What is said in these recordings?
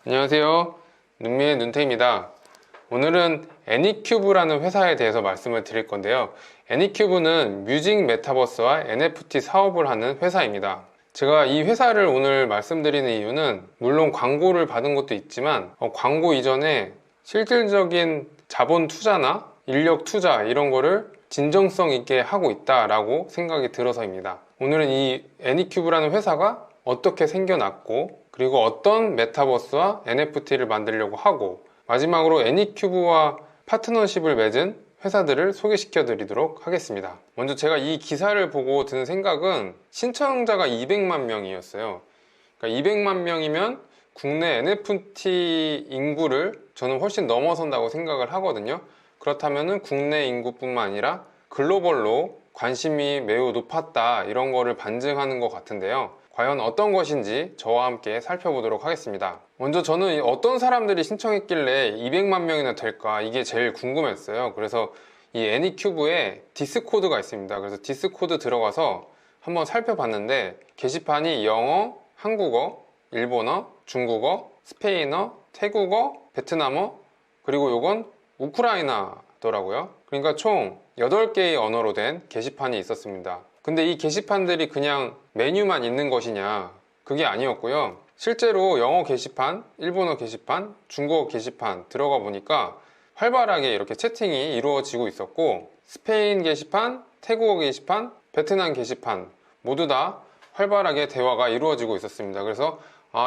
안녕하세요. 눈미의 눈태입니다. 오늘은 애니큐브라는 회사에 대해서 말씀을 드릴 건데요. 애니큐브는 뮤직 메타버스와 NFT 사업을 하는 회사입니다. 제가 이 회사를 오늘 말씀드리는 이유는 물론 광고를 받은 것도 있지만 광고 이전에 실질적인 자본 투자나 인력 투자 이런 거를 진정성 있게 하고 있다라고 생각이 들어서입니다. 오늘은 이 애니큐브라는 회사가 어떻게 생겨났고 그리고 어떤 메타버스와 NFT를 만들려고 하고 마지막으로 애니큐브와 파트너십을 맺은 회사들을 소개시켜 드리도록 하겠습니다. 먼저 제가 이 기사를 보고 든 생각은 신청자가 200만 명이었어요. 그러니까 200만 명이면 국내 NFT 인구를 저는 훨씬 넘어선다고 생각을 하거든요. 그렇다면 국내 인구뿐만 아니라 글로벌로 관심이 매우 높았다 이런 거를 반증하는 것 같은데요. 과연 어떤 것인지 저와 함께 살펴보도록 하겠습니다. 먼저 저는 어떤 사람들이 신청했길래 200만 명이나 될까 이게 제일 궁금했어요. 그래서 이 애니큐브에 디스코드가 있습니다. 그래서 디스코드 들어가서 한번 살펴봤는데 게시판이 영어, 한국어, 일본어, 중국어, 스페인어, 태국어, 베트남어 그리고 요건 우크라이나더라고요. 그러니까 총 8개의 언어로 된 게시판이 있었습니다. 근데 이 게시판들이 그냥 메뉴만 있는 것이냐? 그게 아니었고요. 실제로 영어 게시판, 일본어 게시판, 중국어 게시판 들어가 보니까 활발하게 이렇게 채팅이 이루어지고 있었고 스페인 게시판, 태국어 게시판, 베트남 게시판 모두 다 활발하게 대화가 이루어지고 있었습니다. 그래서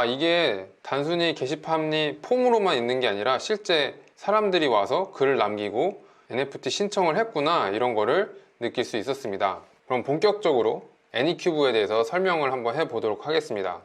이게 단순히 게시판이 폼으로만 있는 게 아니라 실제 사람들이 와서 글을 남기고 NFT 신청을 했구나 이런 거를 느낄 수 있었습니다. 그럼 본격적으로 애니큐브에 대해서 설명을 한번 해보도록 하겠습니다.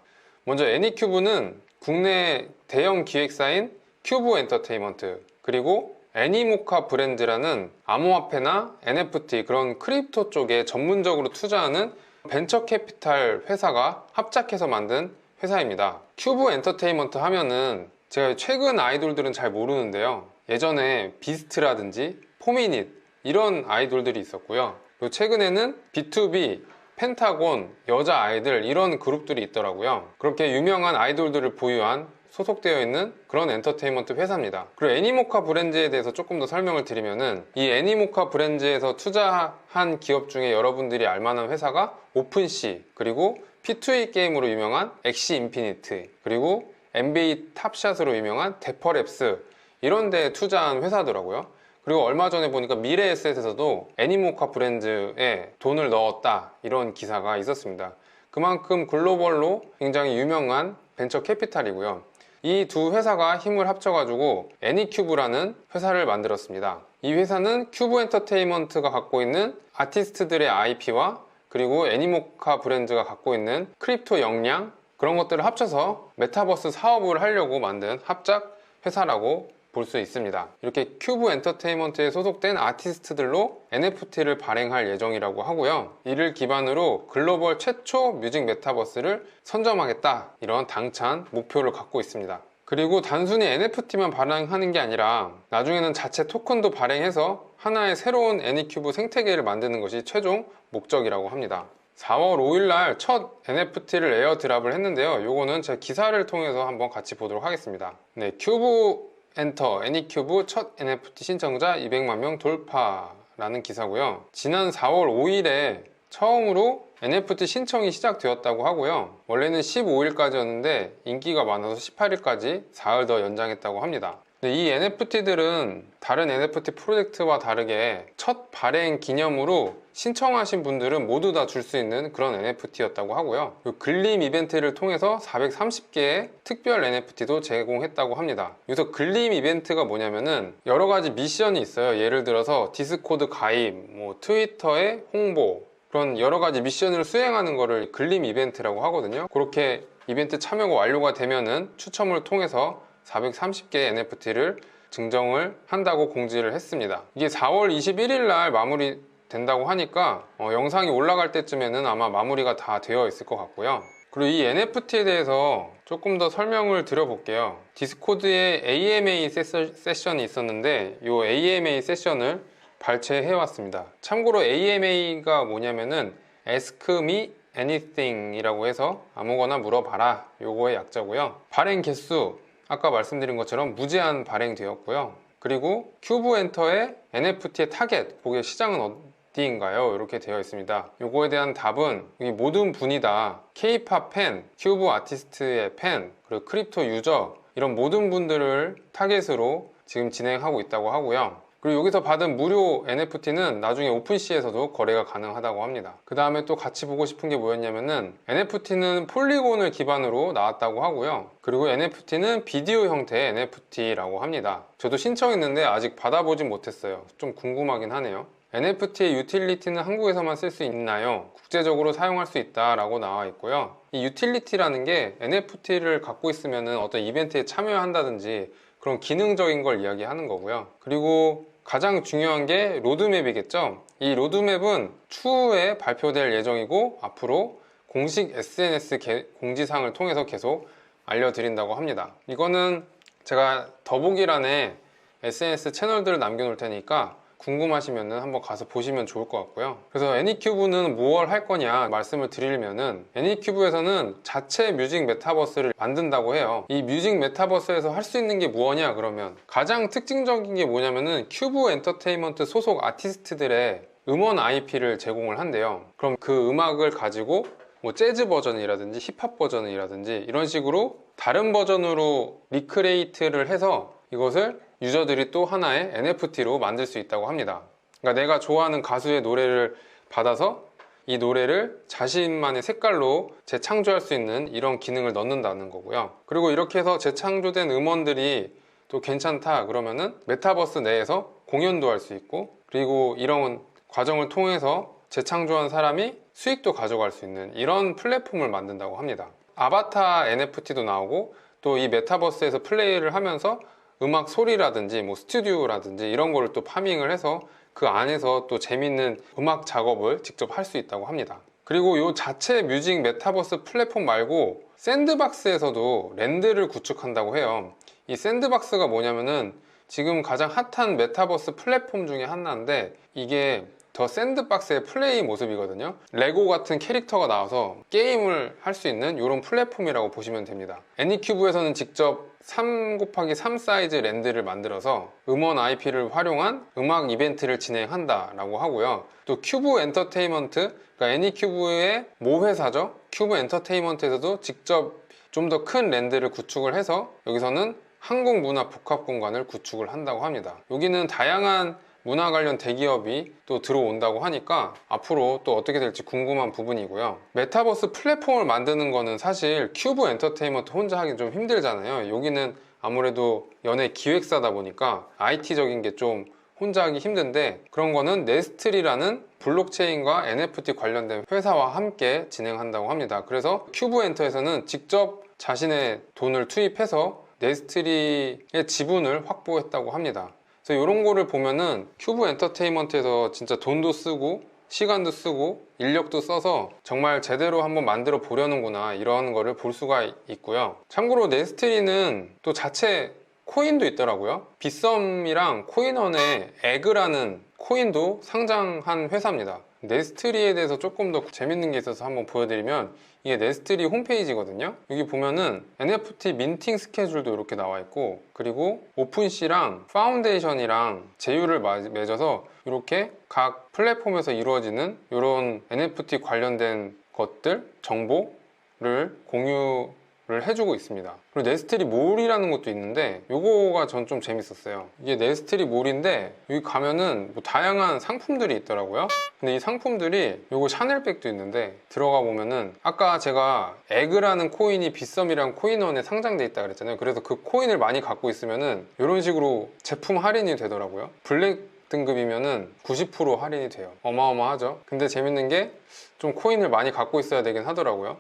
먼저 애니큐브는 국내 대형 기획사인 큐브 엔터테인먼트 그리고 애니모카 브랜드라는 암호화폐나 NFT 그런 크립토 쪽에 전문적으로 투자하는 벤처 캐피탈 회사가 합작해서 만든 회사입니다. 큐브 엔터테인먼트 하면은 제가 최근 아이돌들은 잘 모르는데요. 예전에 비스트라든지 포미닛 이런 아이돌들이 있었고요. 그리고 최근에는 B2B, 펜타곤, 여자 아이들 이런 그룹들이 있더라고요. 그렇게 유명한 아이돌들을 보유한 소속되어 있는 그런 엔터테인먼트 회사입니다. 그리고 애니모카 브랜드에 대해서 조금 더 설명을 드리면은 이 애니모카 브랜드에서 투자한 기업 중에 여러분들이 알만한 회사가 오픈시 그리고 P2E 게임으로 유명한 엑시 인피니트 그리고 NBA 탑샷으로 유명한 데퍼랩스 이런 데에 투자한 회사더라고요. 그리고 얼마 전에 보니까 미래에셋에서도 애니모카 브랜드에 돈을 넣었다 이런 기사가 있었습니다. 그만큼 글로벌로 굉장히 유명한 벤처 캐피탈이고요. 이 두 회사가 힘을 합쳐가지고 애니큐브라는 회사를 만들었습니다. 이 회사는 큐브 엔터테인먼트가 갖고 있는 아티스트들의 IP와 그리고 애니모카 브랜드가 갖고 있는 크립토 역량 그런 것들을 합쳐서 메타버스 사업을 하려고 만든 합작 회사라고 볼 수 있습니다. 이렇게 큐브 엔터테인먼트에 소속된 아티스트들로 NFT를 발행할 예정이라고 하고요. 이를 기반으로 글로벌 최초 뮤직 메타버스를 선점하겠다 이런 당찬 목표를 갖고 있습니다. 그리고 단순히 NFT만 발행하는 게 아니라 나중에는 자체 토큰도 발행해서 하나의 새로운 애니큐브 생태계를 만드는 것이 최종 목적이라고 합니다. 4월 5일 날 첫 NFT를 에어드랍을 했는데요. 요거는 제 기사를 통해서 한번 같이 보도록 하겠습니다. 네, 큐브 엔터 애니큐브 첫 NFT 신청자 200만 명 돌파라는 기사고요. 지난 4월 5일에 처음으로 NFT 신청이 시작되었다고 하고요. 원래는 15일까지였는데 인기가 많아서 18일까지 사흘 더 연장했다고 합니다. 이 NFT들은 다른 NFT 프로젝트와 다르게 첫 발행 기념으로 신청하신 분들은 모두 다 줄 수 있는 그런 NFT였다고 하고요. 글림 이벤트를 통해서 430개의 특별 NFT도 제공했다고 합니다. 여기서 글림 이벤트가 뭐냐면은 여러 가지 미션이 있어요. 예를 들어서 디스코드 가입, 트위터의 홍보 그런 여러 가지 미션을 수행하는 거를 글림 이벤트라고 하거든요. 그렇게 이벤트 참여가 완료가 되면은 추첨을 통해서 430개의 NFT를 증정을 한다고 공지를 했습니다. 이게 4월 21일 날 마무리 된다고 하니까 영상이 올라갈 때쯤에는 아마 마무리가 다 되어 있을 것 같고요. 그리고 이 NFT에 대해서 조금 더 설명을 드려볼게요. 디스코드에 AMA 세션이 있었는데 이 AMA 세션을 발췌해 왔습니다. 참고로 AMA가 뭐냐면은 Ask Me Anything 이라고 해서 아무거나 물어봐라 요거의 약자고요. 발행 개수 아까 말씀드린 것처럼 무제한 발행되었고요. 그리고 큐브 엔터의 NFT의 타겟, 그게 시장은 어디인가요? 이렇게 되어 있습니다. 요거에 대한 답은 이 모든 분이 다 K-팝 팬, 큐브 아티스트의 팬, 그리고 크립토 유저 이런 모든 분들을 타겟으로 지금 진행하고 있다고 하고요. 그리고 여기서 받은 무료 NFT는 나중에 오픈시에서도 거래가 가능하다고 합니다. 그 다음에 또 같이 보고 싶은 게 뭐였냐면은 NFT는 폴리곤을 기반으로 나왔다고 하고요. 그리고 NFT는 비디오 형태의 NFT라고 합니다. 저도 신청했는데 아직 받아보진 못했어요. 좀 궁금하긴 하네요. NFT의 유틸리티는 한국에서만 쓸 수 있나요? 국제적으로 사용할 수 있다라고 나와 있고요. 이 유틸리티라는 게 NFT를 갖고 있으면 어떤 이벤트에 참여한다든지 그런 기능적인 걸 이야기하는 거고요. 그리고 가장 중요한 게 로드맵이겠죠. 이 로드맵은 추후에 발표될 예정이고 앞으로 공식 SNS 공지사항을 통해서 계속 알려드린다고 합니다. 이거는 제가 더보기란에 SNS 채널들을 남겨놓을 테니까 궁금하시면 한번 가서 보시면 좋을 것 같고요. 그래서 애니큐브는 뭘 할 거냐 말씀을 드리면은 애니큐브에서는 자체 뮤직 메타버스를 만든다고 해요. 이 뮤직 메타버스에서 할 수 있는 게 뭐냐 그러면 가장 특징적인 게 뭐냐면은 큐브 엔터테인먼트 소속 아티스트들의 음원 IP를 제공을 한대요. 그럼 그 음악을 가지고 뭐 재즈 버전이라든지 힙합 버전이라든지 이런 식으로 다른 버전으로 리크레이트를 해서 이것을 유저들이 또 하나의 NFT로 만들 수 있다고 합니다. 그러니까 내가 좋아하는 가수의 노래를 받아서 이 노래를 자신만의 색깔로 재창조할 수 있는 이런 기능을 넣는다는 거고요. 그리고 이렇게 해서 재창조된 음원들이 또 괜찮다 그러면은 메타버스 내에서 공연도 할 수 있고, 그리고 이런 과정을 통해서 재창조한 사람이 수익도 가져갈 수 있는 이런 플랫폼을 만든다고 합니다. 아바타 NFT도 나오고 또 이 메타버스에서 플레이를 하면서 음악 소리라든지 뭐 스튜디오라든지 이런 거를 또 파밍을 해서 그 안에서 또 재밌는 음악 작업을 직접 할 수 있다고 합니다. 그리고 이 자체 뮤직 메타버스 플랫폼 말고 샌드박스에서도 랜드를 구축한다고 해요. 이 샌드박스가 뭐냐면은 지금 가장 핫한 메타버스 플랫폼 중에 하나인데 이게 더 샌드박스의 플레이 모습이거든요. 레고 같은 캐릭터가 나와서 게임을 할 수 있는 이런 플랫폼이라고 보시면 됩니다. 애니큐브에서는 직접 3x3 사이즈 랜드를 만들어서 음원 IP를 활용한 음악 이벤트를 진행한다 라고 하고요. 또 큐브 엔터테인먼트, 그러니까 애니큐브의 모회사죠. 큐브 엔터테인먼트에서도 직접 좀 더 큰 랜드를 구축을 해서 여기서는 한국 문화 복합 공간을 구축을 한다고 합니다. 여기는 다양한 문화 관련 대기업이 또 들어온다고 하니까 앞으로 또 어떻게 될지 궁금한 부분이고요. 메타버스 플랫폼을 만드는 거는 사실 큐브 엔터테인먼트 혼자 하기 좀 힘들잖아요. 여기는 아무래도 연예 기획사다 보니까 IT적인 게 좀 혼자 하기 힘든데, 그런 거는 네스트리라는 블록체인과 NFT 관련된 회사와 함께 진행한다고 합니다. 그래서 큐브 엔터에서는 직접 자신의 돈을 투입해서 네스트리의 지분을 확보했다고 합니다. 그래서 이런 거를 보면은 큐브 엔터테인먼트에서 진짜 돈도 쓰고 시간도 쓰고 인력도 써서 정말 제대로 한번 만들어 보려는구나, 이런 거를 볼 수가 있고요. 참고로 네스트리는 또 자체 코인도 있더라고요. 빗썸이랑 코인원의 에그라는 코인도 상장한 회사입니다. 네스트리에 대해서 조금 더 재밌는 게 있어서 한번 보여드리면, 이게 네스트리 홈페이지거든요. 여기 보면은 NFT 민팅 스케줄도 이렇게 나와 있고, 그리고 오픈시랑 파운데이션이랑 제휴를 맺어서 이렇게 각 플랫폼에서 이루어지는 이런 NFT 관련된 것들 정보를 공유를 해주고 있습니다. 그리고 네스트리 몰이라는 것도 있는데 요거가 전 좀 재밌었어요. 이게 네스트리 몰인데 여기 가면은 뭐 다양한 상품들이 있더라고요. 근데 이 상품들이 요거 샤넬백도 있는데 들어가 보면은 아까 제가 에그라는 코인이 빗썸이랑 코인원에 상장돼 있다 그랬잖아요. 그래서 그 코인을 많이 갖고 있으면은 이런 식으로 제품 할인이 되더라고요. 블랙 등급이면은 90% 할인이 돼요. 어마어마하죠. 근데 재밌는 게 좀 코인을 많이 갖고 있어야 되긴 하더라고요.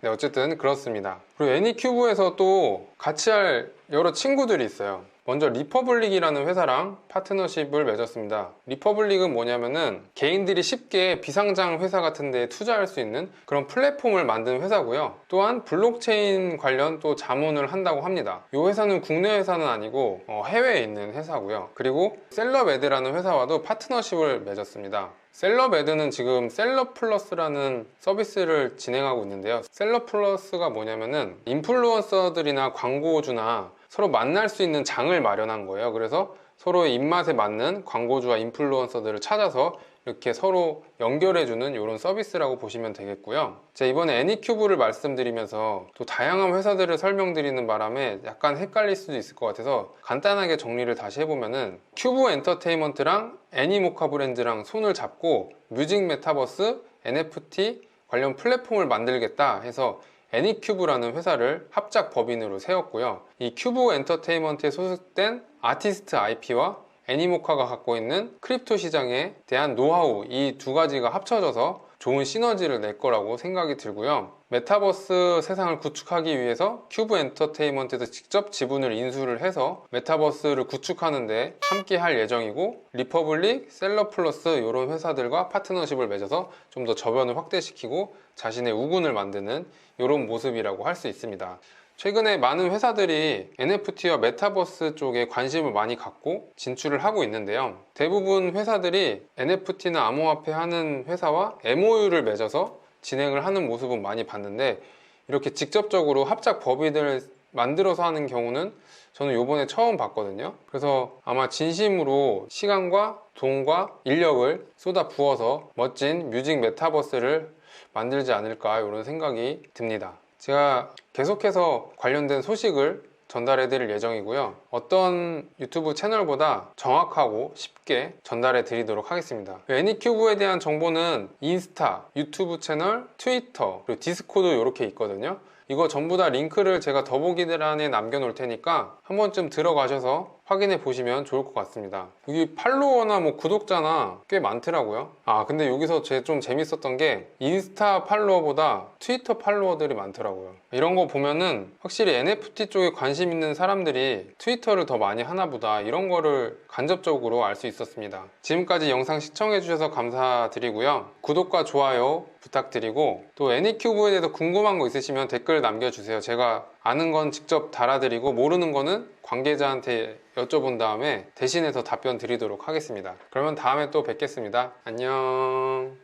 네, 어쨌든 그렇습니다. 그리고 애니큐브에서 또 같이 할 여러 친구들이 있어요. 먼저 리퍼블릭이라는 회사랑 파트너십을 맺었습니다. 리퍼블릭은 뭐냐면은 개인들이 쉽게 비상장 회사 같은 데 투자할 수 있는 그런 플랫폼을 만든 회사고요. 또한 블록체인 관련 또 자문을 한다고 합니다. 이 회사는 국내 회사는 아니고 해외에 있는 회사고요. 그리고 셀럽에드라는 회사와도 파트너십을 맺었습니다. 셀럽에드는 지금 셀럽플러스라는 서비스를 진행하고 있는데요. 셀럽플러스가 뭐냐면은 인플루언서들이나 광고주나 서로 만날 수 있는 장을 마련한 거예요. 그래서 서로의 입맛에 맞는 광고주와 인플루언서들을 찾아서 이렇게 서로 연결해주는 이런 서비스라고 보시면 되겠고요. 제가 이번에 애니큐브를 말씀드리면서 또 다양한 회사들을 설명드리는 바람에 약간 헷갈릴 수도 있을 것 같아서 간단하게 정리를 다시 해보면은 큐브 엔터테인먼트랑 애니모카 브랜드랑 손을 잡고 뮤직 메타버스, NFT 관련 플랫폼을 만들겠다 해서 애니큐브라는 회사를 합작 법인으로 세웠고요. 이 큐브 엔터테인먼트에 소속된 아티스트 IP와 애니모카가 갖고 있는 크립토 시장에 대한 노하우, 이 두 가지가 합쳐져서 좋은 시너지를 낼 거라고 생각이 들고요. 메타버스 세상을 구축하기 위해서 큐브 엔터테인먼트에서 직접 지분을 인수를 해서 메타버스를 구축하는데 함께 할 예정이고, 리퍼블릭, 셀러플러스 이런 회사들과 파트너십을 맺어서 좀 더 저변을 확대시키고 자신의 우군을 만드는 이런 모습이라고 할 수 있습니다. 최근에 많은 회사들이 NFT와 메타버스 쪽에 관심을 많이 갖고 진출을 하고 있는데요. 대부분 회사들이 NFT나 암호화폐 하는 회사와 MOU를 맺어서 진행을 하는 모습은 많이 봤는데, 이렇게 직접적으로 합작 법인을 만들어서 하는 경우는 저는 요번에 처음 봤거든요. 그래서 아마 진심으로 시간과 돈과 인력을 쏟아 부어서 멋진 뮤직 메타버스를 만들지 않을까 이런 생각이 듭니다. 제가 계속해서 관련된 소식을 전달해 드릴 예정이고요. 어떤 유튜브 채널보다 정확하고 쉽게 전달해 드리도록 하겠습니다. 애니큐브에 대한 정보는 인스타, 유튜브 채널, 트위터, 그리고 디스코드 이렇게 있거든요. 이거 전부 다 링크를 제가 더보기란에 남겨 놓을 테니까 한 번쯤 들어가셔서 확인해 보시면 좋을 것 같습니다. 여기 팔로워나 뭐 구독자나 꽤 많더라고요. 근데 여기서 제 좀 재밌었던 게 인스타 팔로워보다 트위터 팔로워들이 많더라고요. 이런 거 보면은 확실히 NFT 쪽에 관심 있는 사람들이 트위터를 더 많이 하나 보다, 이런 거를 간접적으로 알 수 있었습니다. 지금까지 영상 시청해 주셔서 감사드리고요. 구독과 좋아요 부탁드리고, 또 애니큐브에 대해서 궁금한 거 있으시면 댓글 남겨주세요. 제가 아는 건 직접 달아드리고 모르는 거는 관계자한테 여쭤본 다음에 대신해서 답변 드리도록 하겠습니다. 그러면 다음에 또 뵙겠습니다. 안녕.